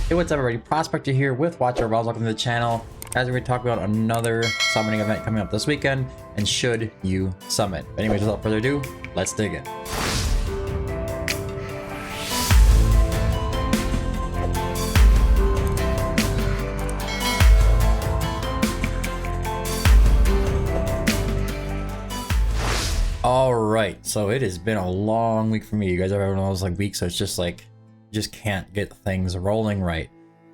Hey, what's up everybody, Prospector here with Watcher of Realms. Welcome to the channel as we talk about another summoning event coming up this weekend and should you summon. But anyways, without further ado, let's dig in. Alright, so it has been a long week for me. You guys ever have one of those like weeks so it's just like just can't get things rolling right.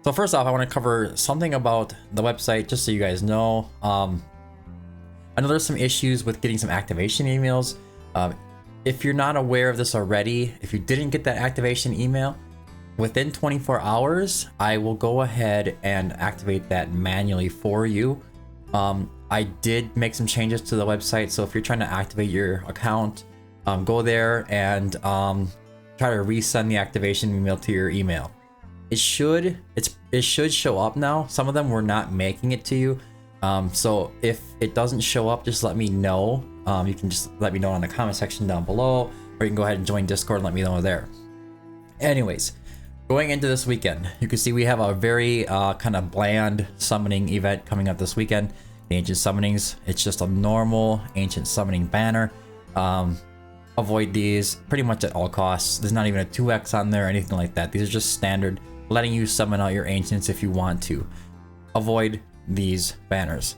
So first off, I want to cover something about the website just so you guys know. I know there's some issues with getting some activation emails. If you're not aware of this already, if you didn't get that activation email within 24 hours, I will go ahead and activate that manually for you. I did make some changes to the website, so if you're trying to activate your account, go there and try to resend the activation email to your email. It should show up now. Some of them were not making it to you, so if it doesn't show up, just let me know. You can just let me know in the comment section down below, or you can go ahead and join Discord and let me know there. Anyways, going into this weekend, you can see we have a very kind of bland summoning event coming up this weekend. The Ancient Summonings, it's just a normal Ancient Summoning banner. Avoid these pretty much at all costs. There's not even a 2x on there or anything like that. These are just standard, letting you summon out your Ancients if you want to. Avoid these banners.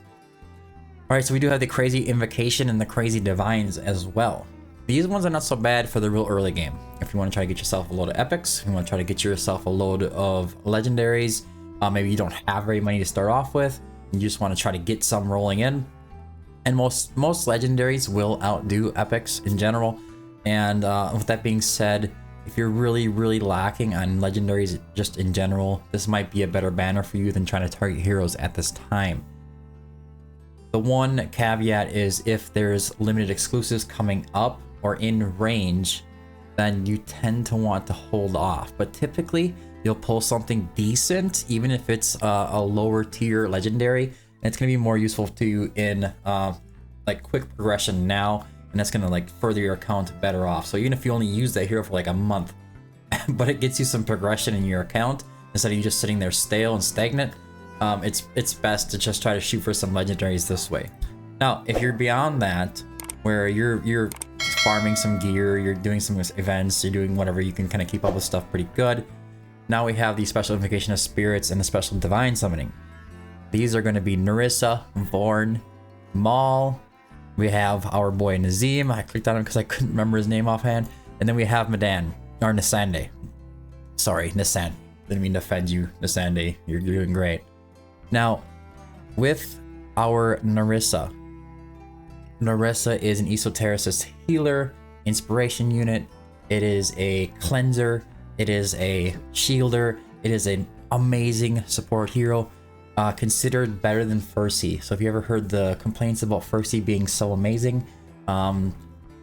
Alright, so we do have the Crazy Invocation and the Crazy Divines as well. These ones are not so bad for the real early game. If you want to try to get yourself a load of epics, if you want to try to get yourself a load of legendaries, maybe you don't have very many to start off with, you just want to try to get some rolling in. And most legendaries will outdo epics in general. And with that being said, if you're really lacking on legendaries just in general, this might be a better banner for you than trying to target heroes at this time. The one caveat is if there's limited exclusives coming up or in range, then you tend to want to hold off. But typically you'll pull something decent, even if it's a lower tier legendary, and it's going to be more useful to you in like quick progression now, and that's going to like further your account better off. So even if you only use that hero for like a month, but it gets you some progression in your account instead of you just sitting there stale and stagnant, it's best to just try to shoot for some legendaries this way. Now, if you're beyond that, where you're farming some gear, you're doing some events, you're doing whatever, you can kind of keep up with stuff pretty good. Now we have the Special Invocation of Spirits and the Special Divine Summoning. These are going to be Nerissa, Vorn, Maul. We have our boy Nazim. I clicked on him because I couldn't remember his name offhand. And then we have Madan, or Nisande. Sorry, Nisan. Didn't mean to offend you, Nisande. You're doing great. Now, with our Narissa. Narissa is an Esotericist healer, inspiration unit. It is a cleanser. It is a shielder. It is an amazing support hero, considered better than Furcy. So if you ever heard the complaints about Furcy being so amazing,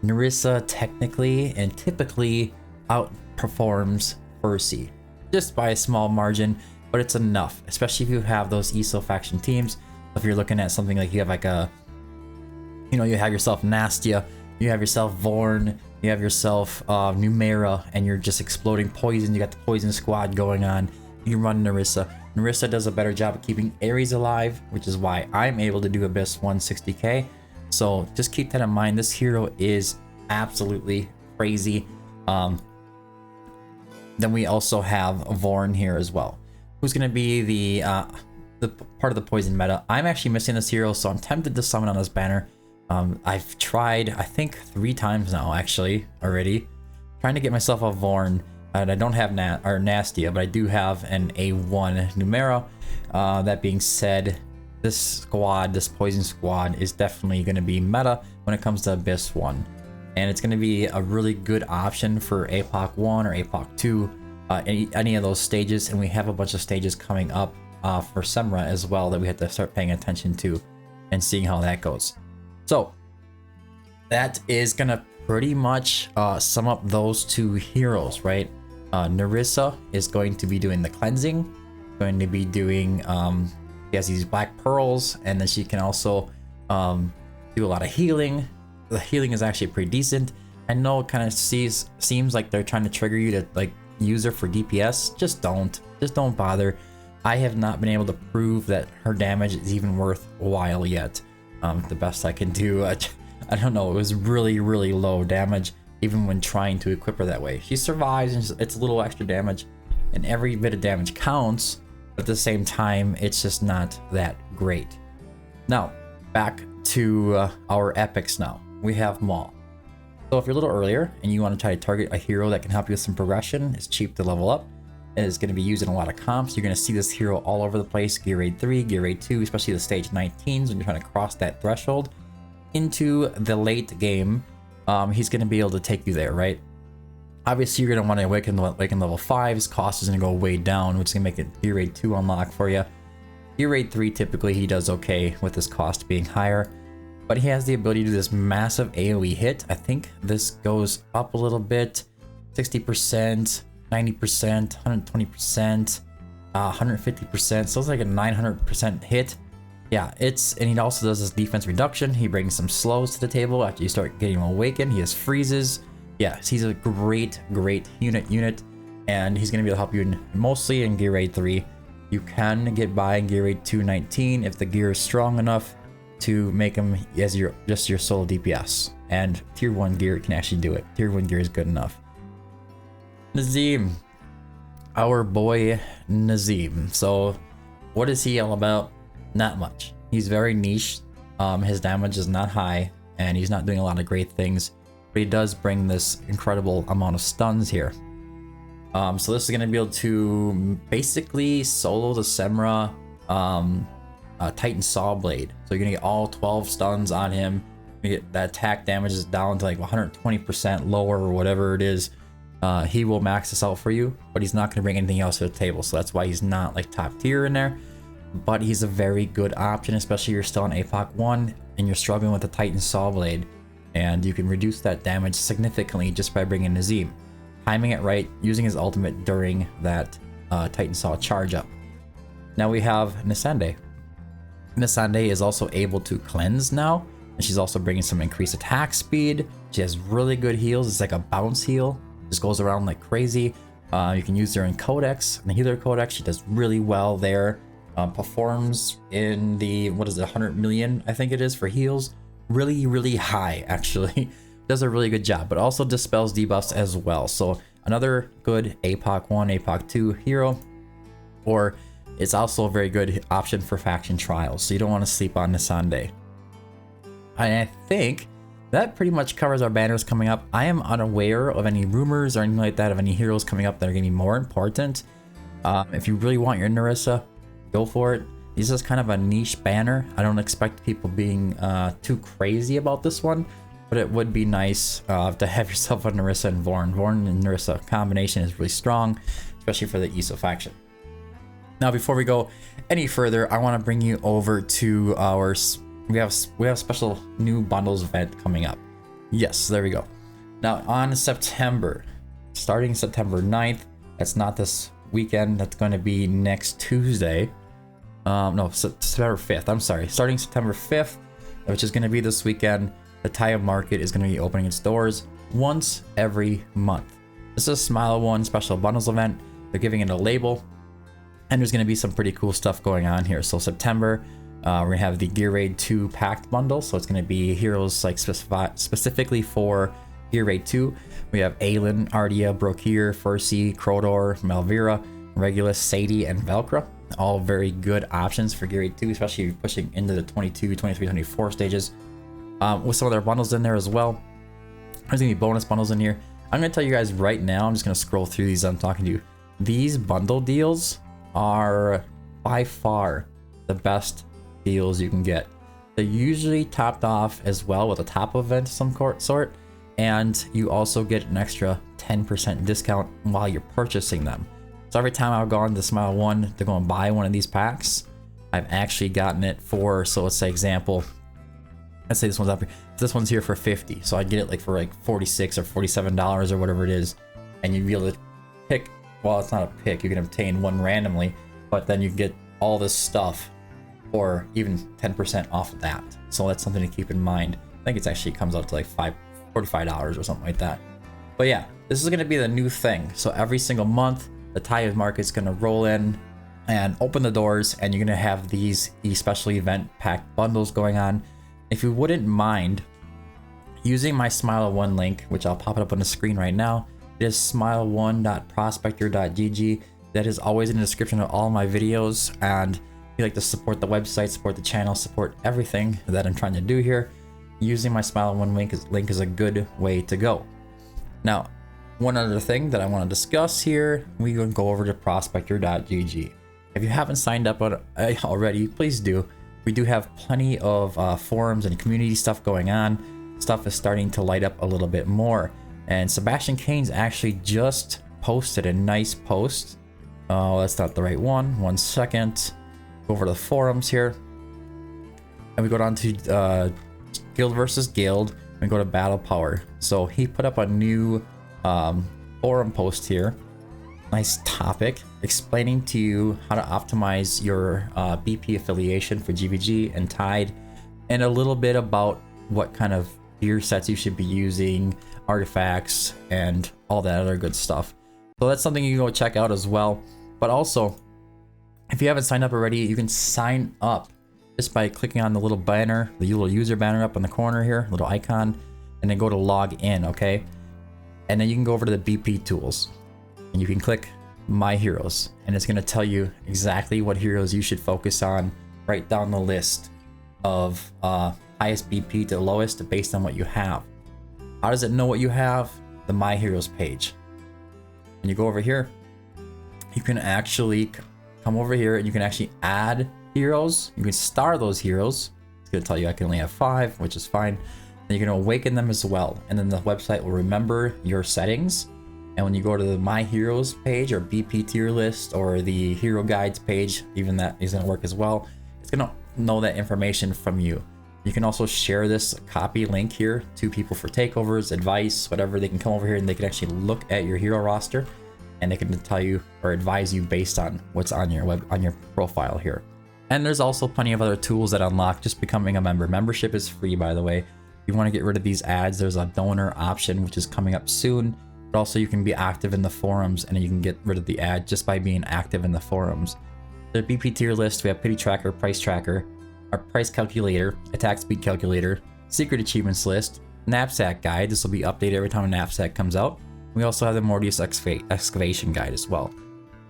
Nerissa technically and typically outperforms Furcy just by a small margin, but it's enough, especially if you have those ESO faction teams. If you're looking at something like you have like a, you know, you have yourself Nastia, you have yourself Vorn, you have yourself Numera, and you're just exploding poison. You got the poison squad going on. You run Nerissa. Nerissa does a better job of keeping Ares alive, which is why I'm able to do Abyss 160k. So just keep that in mind. This hero is absolutely crazy. Then we also have Vorn here as well, who's going to be the part of the poison meta. I'm actually missing this hero, so I'm tempted to summon on this banner. I've tried, I think 3 times now actually already, trying to get myself a Vorn, and I don't have Nastia, but I do have an A1 Numera. That being said, this squad, this poison squad, is definitely going to be meta when it comes to Abyss 1, and it's going to be a really good option for APOC 1 or APOC 2, any of those stages. And we have a bunch of stages coming up for Semra as well that we have to start paying attention to and seeing how that goes. So that is gonna pretty much sum up those 2 heroes, right? Nerissa is going to be doing the cleansing, going to be doing she has these black pearls, and then she can also do a lot of healing. The healing is actually pretty decent. I know it kind of seems like they're trying to trigger you to like use her for DPS, just don't bother. I have not been able to prove that her damage is even worthwhile yet. The best I can do, I don't know, it was really low damage even when trying to equip her that way. She survives and it's a little extra damage, and every bit of damage counts, but at the same time it's just not that great. Now back to our epics. Now we have Maul. So if you're a little earlier and you want to try to target a hero that can help you with some progression, it's cheap to level up, and is going to be used in a lot of comps. You're going to see this hero all over the place, Gear Raid 3, Gear Raid 2, especially the stage 19s when you're trying to cross that threshold into the late game. He's going to be able to take you there, right? Obviously, you're going to want to awaken level 5. His cost is going to go way down, which is going to make it Gear Raid 2 unlock for you. Gear Raid 3, typically he does okay with his cost being higher, but he has the ability to do this massive AoE hit. I think this goes up a little bit, 60%, 90%, 120%, 150%, so it's like a 900% hit. Yeah, and he also does this defense reduction. He brings some slows to the table after you start getting him awakened. He has freezes. Yeah, he's a great unit, and he's going to be able to help you mostly in Gear Raid 3. You can get by in Gear Raid 219 if the gear is strong enough to make him as just your solo DPS, and tier 1 gear can actually do it. Tier 1 gear is good enough. Nazim, our boy Nazim. So what is he all about? Not much. He's very niche. His damage is not high, and he's not doing a lot of great things, but he does bring this incredible amount of stuns here. So this is going to be able to basically solo the Semra Titan Saw Blade. So you're going to get all 12 stuns on him. You get that attack damage is down to like 120% lower or whatever it is. He will max this out for you, but he's not going to bring anything else to the table. So that's why he's not like top tier in there. But he's a very good option, especially if you're still on APOC 1 and you're struggling with the Titan Saw Blade. And you can reduce that damage significantly just by bringing Nazim. Timing it right, using his ultimate during that Titan Saw charge up. Now we have Nisande. Nisande is also able to cleanse now, and she's also bringing some increased attack speed. She has really good heals. It's like a bounce heal. Just goes around like crazy. You can use her in Codex, in the Healer Codex. She does really well there. Performs in the, 100 million, I think it is, for heals. Really high, actually. Does a really good job, but also dispels debuffs as well. So another good APOC 1, APOC 2 hero, or it's also a very good option for faction trials. So you don't want to sleep on Nisande. I think that pretty much covers our banners coming up. I am unaware of any rumors or anything like that of any heroes coming up that are going to be more important. If you really want your Nerissa, go for it. This is kind of a niche banner. I don't expect people being too crazy about this one, but it would be nice to have yourself a Nerissa and Vorn. Vorn and Nerissa combination is really strong, especially for the ESO faction. Now, before we go any further, I want to bring you over to our... We have special new bundles event coming up. Yes, there we go. Now, on September, starting September 9th, that's not this weekend, that's going to be next Tuesday. No, September 5th, I'm sorry. Starting September 5th, which is going to be this weekend, the Taya Market is going to be opening its doors once every month. This is a Smile One special bundles event. They're giving it a label, and there's going to be some pretty cool stuff going on here. So September, we're going to have the Gear Raid 2 packed bundle. So it's going to be heroes like specifically for Gear Raid 2. We have Aelin, Ardia, Brokir, Fersi, Crodor, Malvira, Regulus, Sadie, and Velcra. All very good options for Gear Raid 2, especially if you're pushing into the 22, 23, 24 stages. With some of their bundles in there as well. There's going to be bonus bundles in here. I'm going to tell you guys right now, I'm just going to scroll through these as I'm talking to you. These bundle deals are by far the best deals you can get. They're usually topped off as well with a top event of some sort, and you also get an extra 10% discount while you're purchasing them. So every time I've gone to Smile One to go and buy one of these packs, I've actually gotten it for, so let's say example, let's say this one's up here. This one's here for 50, so I'd get it like for like $46 or $47 or whatever it is, and you'd be able to pick, well, it's not a pick, you can obtain one randomly, but then you get all this stuff for even 10% off of that. So that's something to keep in mind. I think it actually comes out to like $45 or something like that. But yeah, This is going to be the new thing. So every single month, the Thai market is going to roll in and open the doors, and you're going to have these special event packed bundles going on. If you wouldn't mind using my Smile1 link, which I'll pop it up on the screen right now, it is smile1.prospector.gg. That is always in the description of all my videos. And if you like to support the website, support the channel, support everything that I'm trying to do here, using my Smile1 link is a good way to go. Now, one other thing that I want to discuss here, we can go over to prospector.gg. If you haven't signed up already, please do. We do have plenty of forums and community stuff going on. Stuff is starting to light up a little bit more. And Sebastian Kane's actually just posted a nice post. Oh, that's not the right one. 1 second. Go over to the forums here. And we go down to Guild versus Guild. And go to Battle Power. So he put up a new forum post here. Nice topic, explaining to you how to optimize your BP affiliation for GVG and Tide, and a little bit about what kind of gear sets you should be using, artifacts, and all that other good stuff. So that's something you can go check out as well. But also, if you haven't signed up already, you can sign up just by clicking on the little banner, the little user banner up in the corner here, little icon, and then go to log in, okay? And then you can go over to the BP tools. And you can click My Heroes, and it's going to tell you exactly what heroes you should focus on right down the list of highest BP to lowest based on what you have. How does it know what you have? The My Heroes page. And you go over here, you can actually come over here and you can actually add heroes. You can star those heroes. It's going to tell you I can only have 5, which is fine. And you can awaken them as well. And then the website will remember your settings. And when you go to the My Heroes page or BP tier list or the Hero Guides page, even that is going to work as well. It's going to know that information from you. You can also share this copy link here to people for takeovers, advice, whatever. They can come over here and they can actually look at your hero roster, and they can tell you or advise you based on what's on your profile here. And there's also plenty of other tools that unlock just becoming a member. Membership is free, by the way. If you want to get rid of these ads, there's a donor option which is coming up soon. But also you can be active in the forums, and you can get rid of the ad just by being active in the forums. The BP tier list, we have pity tracker, price tracker, our price calculator, attack speed calculator, secret achievements list, knapsack guide. This will be updated every time a knapsack comes out. We also have the Mortius excavation guide as well.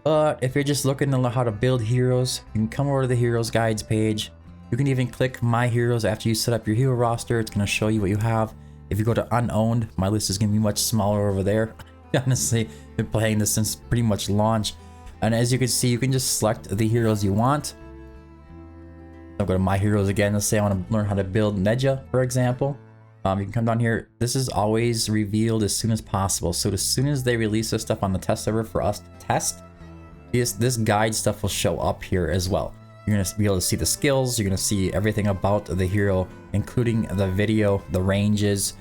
But if you're just looking to learn how to build heroes, you can come over to the heroes guides page. You can even click My Heroes after you set up your hero roster. It's going to show you what you have. If you go to unowned, my list is going to be much smaller over there. Honestly, I've been playing this since pretty much launch. And as you can see, you can just select the heroes you want. I'll go to My Heroes again. Let's say I want to learn how to build Neja, for example. You can come down here. This is always revealed as soon as possible. So as soon as they release this stuff on the test server for us to test, this guide stuff will show up here as well. You're going to be able to see the skills. You're going to see everything about the hero, including the video, the ranges.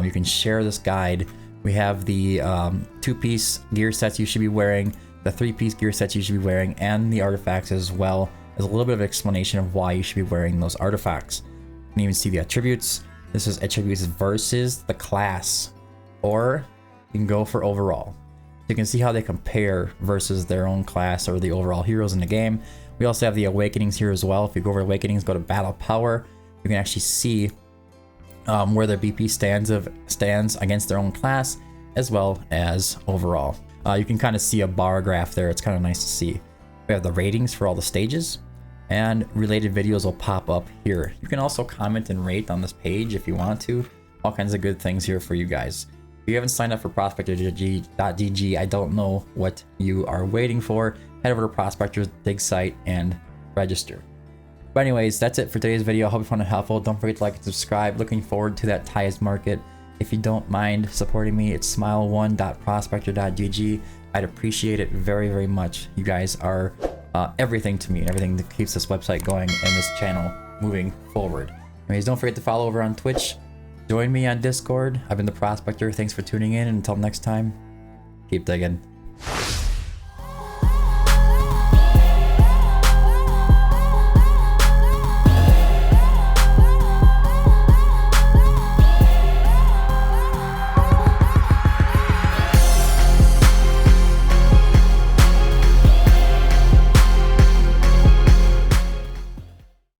You can share this guide. We have the 2-piece gear sets you should be wearing, the 3-piece gear sets you should be wearing, and the artifacts as well. There's a little bit of explanation of why you should be wearing those artifacts. You can even see the attributes. This is attributes versus the class, or you can go for overall. You can see how they compare versus their own class or the overall heroes in the game. We also have the awakenings here as well. If you go over to awakenings, go to battle power, you can actually see where their BP stands against their own class, as well as overall. You can kind of see a bar graph there. It's kind of nice to see. We have the ratings for all the stages, and related videos will pop up here. You can also comment and rate on this page if you want to. All kinds of good things here for you guys. If you haven't signed up for prospector.gg, I don't know what you are waiting for. Head over to Prospector's dig site and register. But anyways, that's it for today's video. I hope you found it helpful. Don't forget to like and subscribe. Looking forward to that Thais market. If you don't mind supporting me, it's smile1.prospector.gg. I'd appreciate it very, very much. You guys are everything to me, and everything that keeps this website going and this channel moving forward. Anyways, don't forget to follow over on Twitch. Join me on Discord. I've been the Prospector. Thanks for tuning in, and until next time, keep digging.